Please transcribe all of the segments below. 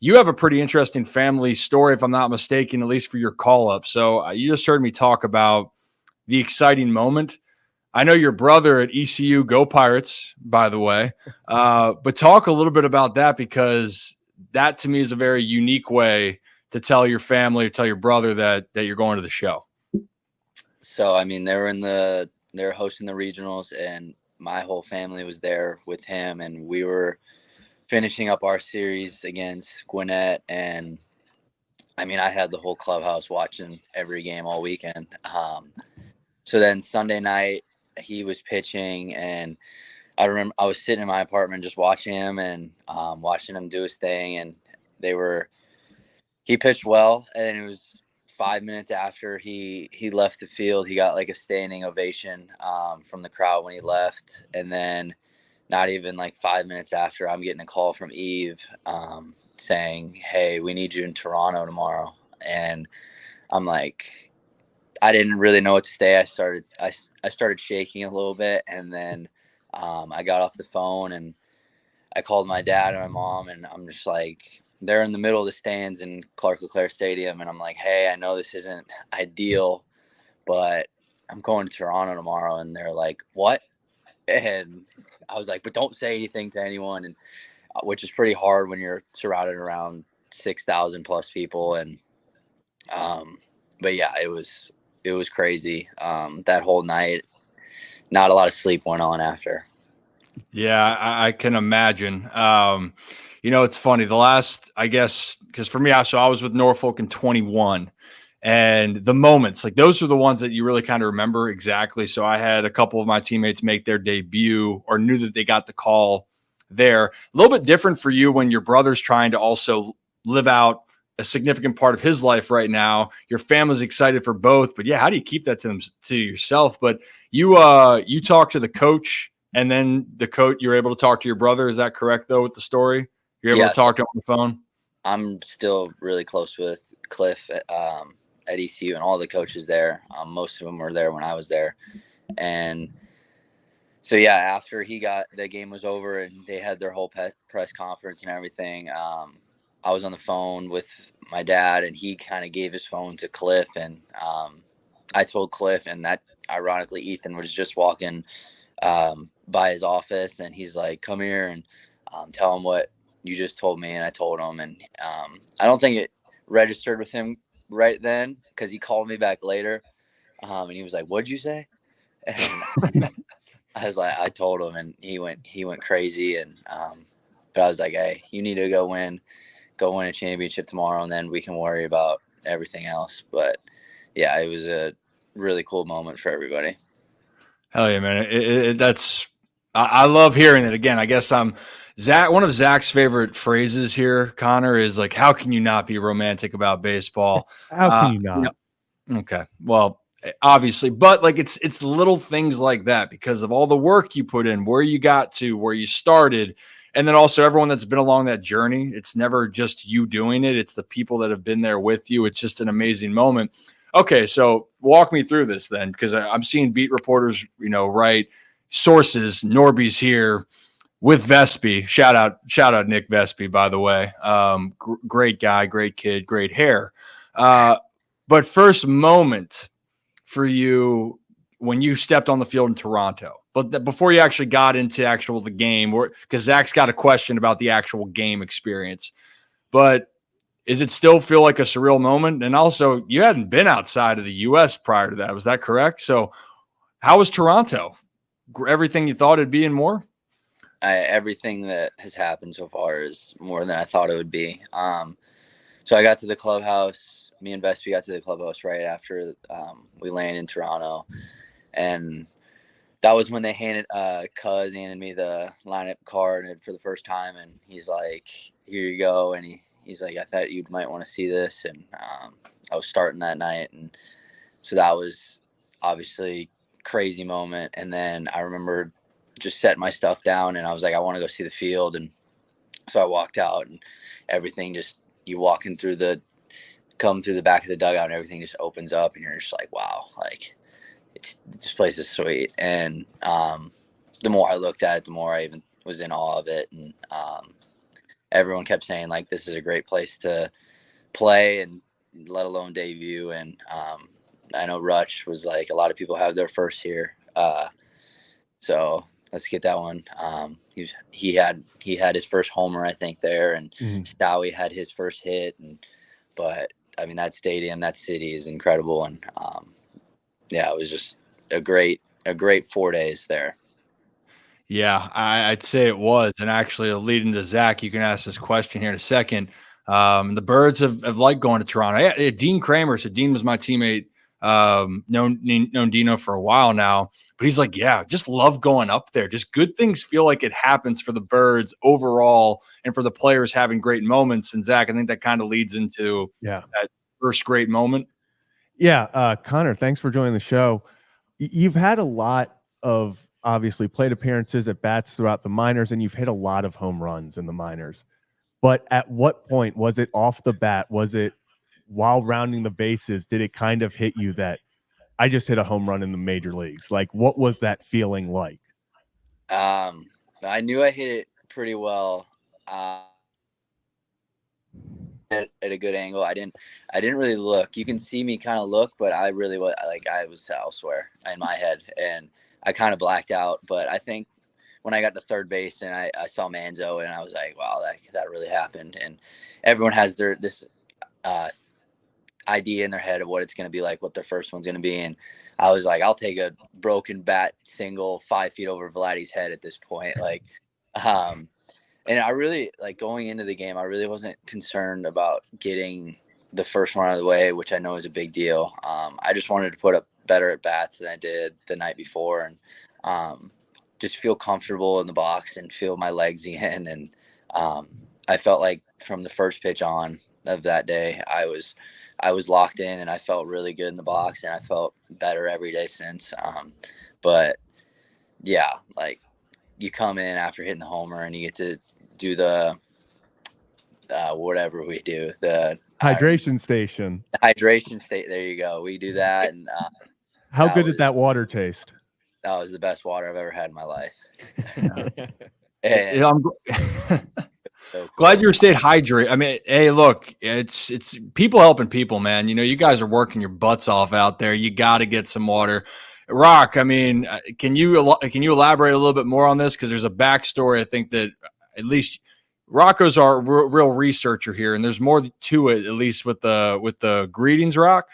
you have a pretty interesting family story, if I'm not mistaken, at least for your call up. So you just heard me talk about the exciting moment. I know your brother at ECU, go Pirates, by the way. But talk a little bit about that, because that to me is a very unique way to tell your family, or tell your brother that you're going to the show. So, I mean, they were hosting the regionals, and my whole family was there with him, and we were finishing up our series against Gwinnett. And I mean, I had the whole clubhouse watching every game all weekend. So then Sunday night, he was pitching, and I remember I was sitting in my apartment just watching him and watching him do his thing. And he pitched well, and it was 5 minutes after he left the field, he got like a standing ovation from the crowd when he left. And then not even like 5 minutes after, I'm getting a call from Eve saying, "Hey, we need you in Toronto tomorrow." And I'm like, I didn't really know what to say. I started shaking a little bit, and then I got off the phone and I called my dad and my mom, and I'm just like, they're in the middle of the stands in Clark LeClaire Stadium, and I'm like, "Hey, I know this isn't ideal, but I'm going to Toronto tomorrow." And they're like, "What?" And I was like, "But don't say anything to anyone," and which is pretty hard when you're surrounded around 6,000 plus people. And but yeah, it was crazy that whole night. Not a lot of sleep went on after. Yeah, I can imagine. It's funny. The last, I guess, because for me, I was with Norfolk in 21, and the moments like those are the ones that you really kind of remember exactly. So I had a couple of my teammates make their debut, or knew that they got the call there. A little bit different for you when your brother's trying to also live out a significant part of his life right now. Your family's excited for both, but yeah, how do you keep that to yourself? But you talk to the coach, and then the coach, you're able to talk to your brother. Is that correct though with the story? You're able Yeah, to talk to him on the phone? I'm still really close with Cliff at ECU and all the coaches there. Most of them were there when I was there. And so, yeah, after the game was over and they had their whole press conference and everything, I was on the phone with my dad, and he kind of gave his phone to Cliff. And I told Cliff, and that ironically, Ethan was just walking by his office, and he's like, "Come here and tell him what you just told me." And I told him, and I don't think it registered with him right then, because he called me back later, and he was like, "What'd you say?" And I was like, I told him, and he went crazy. And but I was like, "Hey, you need to go win a championship tomorrow, and then we can worry about everything else." But yeah, it was a really cool moment for everybody. Hell yeah, man! I love hearing it. Again, I guess I'm Zach. One of Zach's favorite phrases here, Connor, is like, "How can you not be romantic about baseball?" How can you not? Okay, well, obviously, but like it's little things like that, because of all the work you put in, where you got to, where you started, and then also everyone that's been along that journey. It's never just you doing it; it's the people that have been there with you. It's just an amazing moment. Okay, so walk me through this then, because I'm seeing beat reporters, write sources. Norby's here with Vespi. Shout out Nick Vespi, by the way. Great guy, great kid, great hair. But first moment for you when you stepped on the field in Toronto, but before you actually got into the game, because Zach's got a question about the actual game experience. But is it still feel like a surreal moment? And also, you hadn't been outside of the U.S. prior to that. Was that correct? So how was Toronto? Everything you thought it'd be and more? Everything that has happened so far is more than I thought it would be. So I got to the clubhouse. Me and Vespi got to the clubhouse right after we landed in Toronto, and that was when they handed me the lineup card for the first time, and he's like, "Here you go," and he's like, "I thought you might want to see this," and I was starting that night, and so that was obviously crazy moment. And then I remember just setting my stuff down, and I was like, "I want to go see the field," and so I walked out, and everything just you come through the back of the dugout, and everything just opens up, and you're just like, wow, like this place is sweet. And the more I looked at it, the more I even was in awe of it. And everyone kept saying like this is a great place to play and let alone debut. And I know Rutsch was like a lot of people have their first here. So let's get that one. He had his first homer, I think, there, and Stowie had his first hit. But I mean, that stadium, that city is incredible, and yeah, it was just a great 4 days there. Yeah, I'd say it was. And actually, leading to Zach, you can ask this question here in a second. The Birds have liked going to Toronto. Yeah, Dean Kramer. So Dean was my teammate. Known Dino for a while now, but he's like, yeah, just love going up there. Just good things feel like it happens for the Birds overall, and for the players having great moments. And Zach, I think that kind of leads into that first great moment. Yeah, Connor, thanks for joining the show. You've had a lot of obviously plate appearances at bats throughout the minors, and you've hit a lot of home runs in the minors. But at what point was it off the bat? Was it while rounding the bases? Did it kind of hit you that I just hit a home run in the major leagues? Like, what was that feeling like? I knew I hit it pretty well. At a good angle. I didn't really look. You can see me kind of look, but I really was I was elsewhere in my head, and I kind of blacked out. But I think when I got to third base and I saw Manzo, and I was like, wow, that really happened. And everyone has this idea in their head of what it's going to be like, what their first one's going to be. And I was like, I'll take a broken bat single 5 feet over Vladdy's head at this point. And I really, going into the game, I really wasn't concerned about getting the first one out of the way, which I know is a big deal. I just wanted to put up better at bats than I did the night before, and just feel comfortable in the box and feel my legs in. And I felt like from the first pitch on of that day, I was locked in, and I felt really good in the box, and I felt better every day since. But yeah, you come in after hitting the homer and you get to do the whatever we do, the hydration station. Hydration state. There you go. We do that. And how good did that water taste? That was the best water I've ever had in my life. And I'm so cool. Glad you stayed hydrated. I mean, hey, look, it's people helping people, man. You know, you guys are working your butts off out there. You got to get some water. Rock, I mean, can you elaborate a little bit more on this? Because there's a backstory. I think that at least Rocco's our real researcher here, and there's more to it, at least with the greetings, Rock.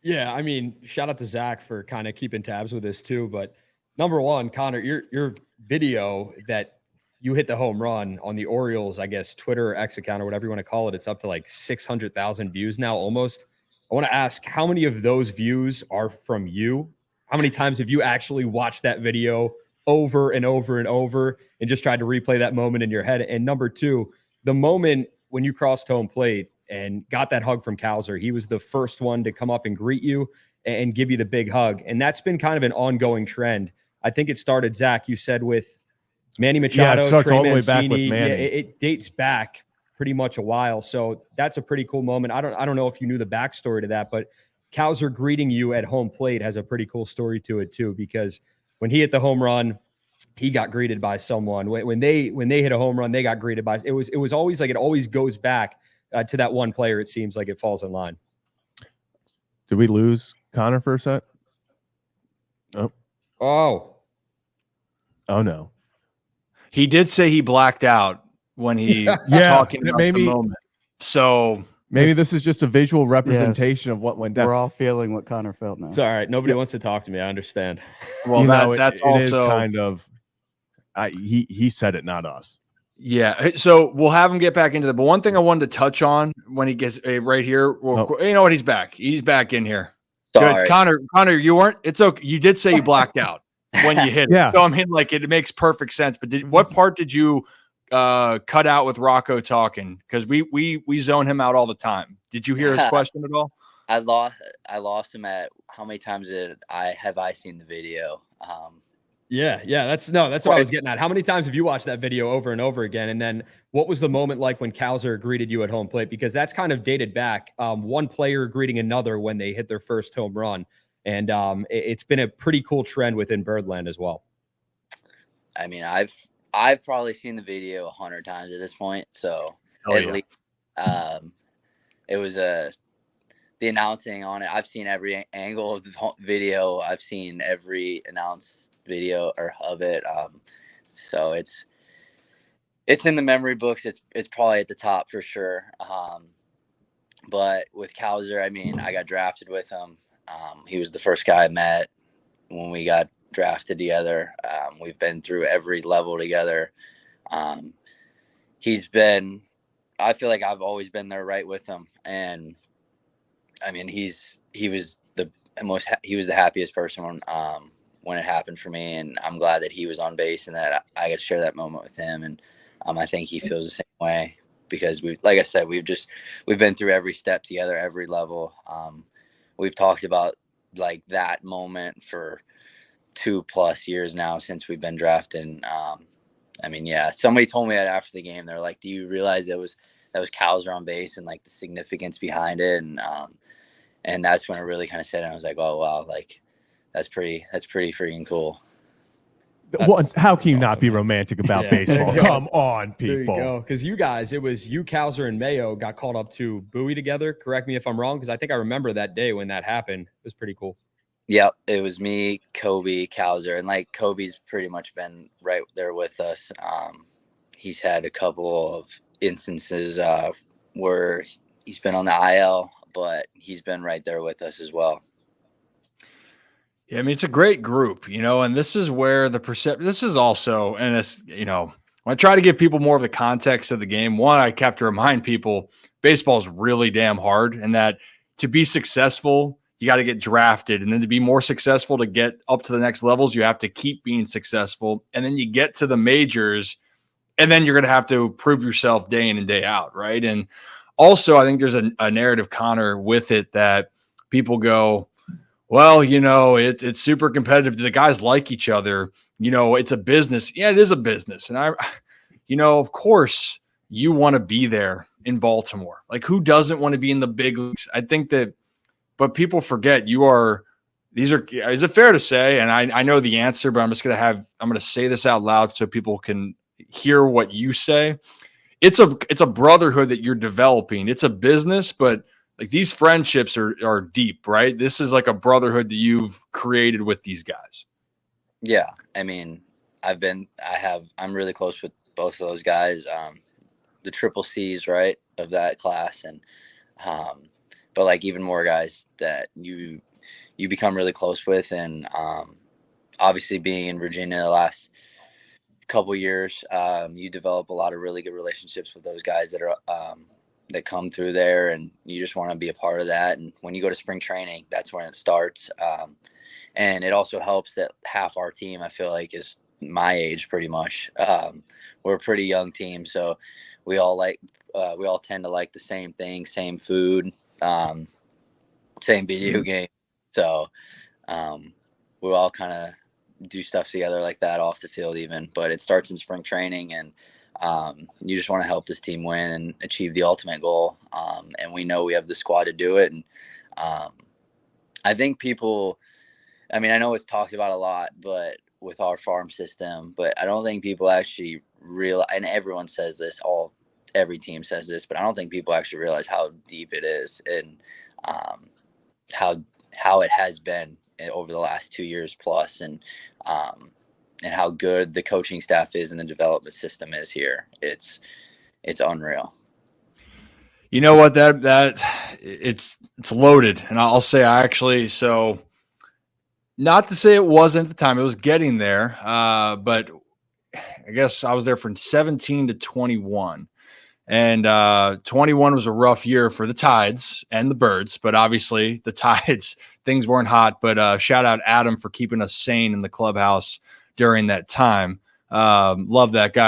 Yeah, I mean, shout out to Zach for kind of keeping tabs with this too. But number one, Connor, your video that you hit the home run on the Orioles, I guess, Twitter or X account or whatever you want to call it, it's up to like 600,000 views now almost. I want to ask, how many of those views are from you? How many times have you actually watched that video over and over and over and just tried to replay that moment in your head? And number two, the moment when you crossed home plate and got that hug from Cowser, he was the first one to come up and greet you and give you the big hug. And that's been kind of an ongoing trend. I think it started, Zach, you said, with Manny Machado. Yeah, it starts all the way back with Manny. Yeah, it dates back pretty much a while. So that's a pretty cool moment. I don't know if you knew the backstory to that, but Cowser greeting you at home plate has a pretty cool story to it too, because when he hit the home run, he got greeted by someone. When they hit a home run, they got greeted by. It was always like, it always goes back to that one player. It seems like it falls in line. Did we lose Connor for a sec? Oh no. He did say he blacked out when he talking about the moment. So maybe this is just a visual representation of what went down. We're all feeling what Connor felt now. It's all right. Nobody wants to talk to me. I understand. Well, that's also is kind of. He said it, not us. Yeah. So we'll have him get back into that. But one thing I wanted to touch on when he gets right here, you know what? He's back. He's back in here. Sorry. Good. Connor, you weren't. It's okay. You did say you blacked out when you hit it. So I mean, it makes perfect sense. But what part did you cut out with Rocco talking? Because we zone him out all the time. Did you hear his question at all? I lost him at how many times have I seen the video? Yeah. That's what I was getting at. How many times have you watched that video over and over again? And then what was the moment like when Cowser greeted you at home plate? Because that's kind of dated back. One player greeting another when they hit their first home run. And it's been a pretty cool trend within Birdland as well. I mean, I've probably seen the video 100 times at this point. So at least it was the announcing on it. I've seen every angle of the video. I've seen every announced video of it. So it's in the memory books. It's probably at the top for sure. But with Cowser, I mean, I got drafted with him. He was the first guy I met when we got drafted together. We've been through every level together. I feel like I've always been there right with him. And I mean, he was the happiest person when it happened for me. And I'm glad that he was on base and that I got to share that moment with him. And I think he feels the same way because like I said, we've been through every step together, every level. We've talked about like that moment for 2+ years now since we've been drafted. I mean, yeah, somebody told me that after the game. They're like, "Do you realize that was Cowser on base and like the significance behind it?" And that's when I really kind of said it. I was like, "Oh wow, like that's pretty freaking cool." How can you not awesome, be man. romantic about Yeah, baseball? there you go. Come on, people. There you go. Because it was you, Cowser, and Mayo got called up to Bowie together. Correct me if I'm wrong, because I think I remember that day when that happened. It was pretty cool. Yep, it was me, Kobe, Cowser, and like Kobe's pretty much been right there with us. He's had a couple of instances where he's been on the IL, but he's been right there with us as well. Yeah, I mean, it's a great group, and this is where this is also, and it's, when I try to give people more of the context of the game, one, I have to remind people baseball is really damn hard and that to be successful, you got to get drafted. And then to be more successful, to get up to the next levels, you have to keep being successful. And then you get to the majors and then you're going to have to prove yourself day in and day out. Right. And also, I think there's a narrative, Connor, with it that people go, well, it's super competitive. The guys like each other. It's a business. Yeah, it is a business. And of course, you want to be there in Baltimore. Like, who doesn't want to be in the big leagues? I think that, but people forget is it fair to say, and I know the answer, but I'm going to say this out loud so people can hear what you say. It's a brotherhood that you're developing. It's a business, but like these friendships are deep, right? This is like a brotherhood that you've created with these guys. Yeah. I mean, I'm really close with both of those guys. The triple C's, right, of that class. And, but like even more guys that you become really close with. And, obviously being in Virginia the last couple years, you develop a lot of really good relationships with those guys that are, that come through there, and you just want to be a part of that. And when you go to spring training, that's when it starts. And it also helps that half our team, I feel like, is my age pretty much. We're a pretty young team, so we all tend to like the same thing, same food, same video game. So we all kind of do stuff together like that off the field even, but it starts in spring training, and you just want to help this team win and achieve the ultimate goal. And we know we have the squad to do it. And I think I know it's talked about a lot, but with our farm system, but I don't think people actually realize, and everyone says this, every team says this, but I don't think people actually realize how deep it is and how it has been over the last 2 years plus, and how good the coaching staff is and the development system is here. It's unreal. You know what, that it's loaded. And I'll say so not to say it wasn't at the time, it was getting there. But I guess I was there from 17 to 21. And 21 was a rough year for the Tides and the Birds, but obviously the Tides, things weren't hot. But shout out Adam for keeping us sane in the clubhouse during that time. Love that guy.